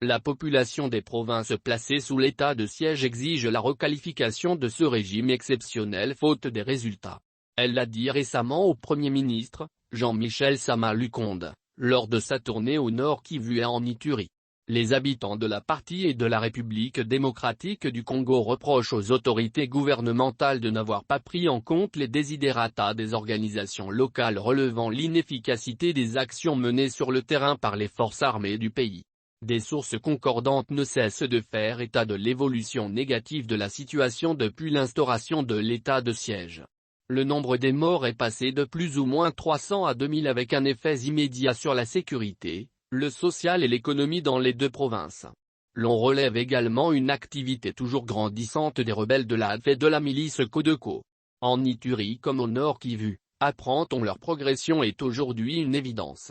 La population des provinces placées sous l'état de siège exige la requalification de ce régime exceptionnel faute des résultats. Elle l'a dit récemment au Premier ministre, Jean-Michel Sama-Lukonde, lors de sa tournée au nord Kivu et en Ituri. Les habitants de la partie et de la République démocratique du Congo reprochent aux autorités gouvernementales de n'avoir pas pris en compte les desiderata des organisations locales relevant l'inefficacité des actions menées sur le terrain par les forces armées du pays. Des sources concordantes ne cessent de faire état de l'évolution négative de la situation depuis l'instauration de l'état de siège. Le nombre des morts est passé de plus ou moins 300 à 2000 avec un effet immédiat sur la sécurité, le social et l'économie dans les deux provinces. L'on relève également une activité toujours grandissante des rebelles de l'ADF et de la milice Codeco. En Ituri comme au nord Kivu, apprend-on leur progression est aujourd'hui une évidence.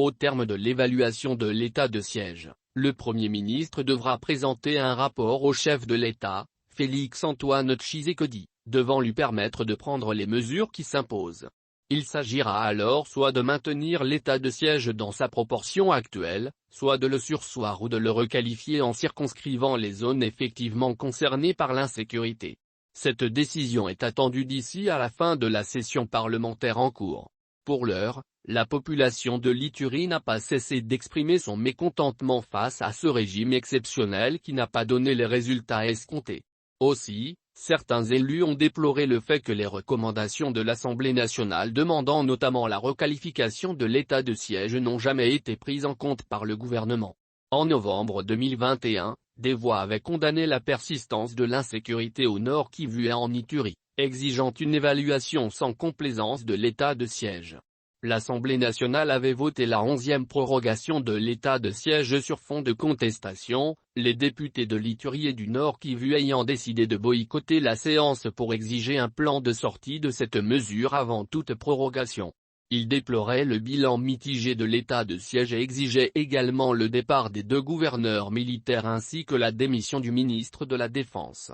Au terme de l'évaluation de l'état de siège, le Premier ministre devra présenter un rapport au chef de l'État, Félix-Antoine Tshisekedi, devant lui permettre de prendre les mesures qui s'imposent. Il s'agira alors soit de maintenir l'état de siège dans sa proportion actuelle, soit de le surseoir ou de le requalifier en circonscrivant les zones effectivement concernées par l'insécurité. Cette décision est attendue d'ici à la fin de la session parlementaire en cours. Pour l'heure, la population de l'Ituri n'a pas cessé d'exprimer son mécontentement face à ce régime exceptionnel qui n'a pas donné les résultats escomptés. Aussi, certains élus ont déploré le fait que les recommandations de l'Assemblée nationale demandant notamment la requalification de l'état de siège n'ont jamais été prises en compte par le gouvernement. En novembre 2021, des voix avaient condamné la persistance de l'insécurité au nord Kivu et en Ituri, exigeant une évaluation sans complaisance de l'état de siège. L'Assemblée nationale avait voté la 11e prorogation de l'état de siège sur fond de contestation, les députés de l'Ituri et du Nord Kivu ayant décidé de boycotter la séance pour exiger un plan de sortie de cette mesure avant toute prorogation. Ils déploraient le bilan mitigé de l'état de siège et exigeaient également le départ des deux gouverneurs militaires ainsi que la démission du ministre de la Défense.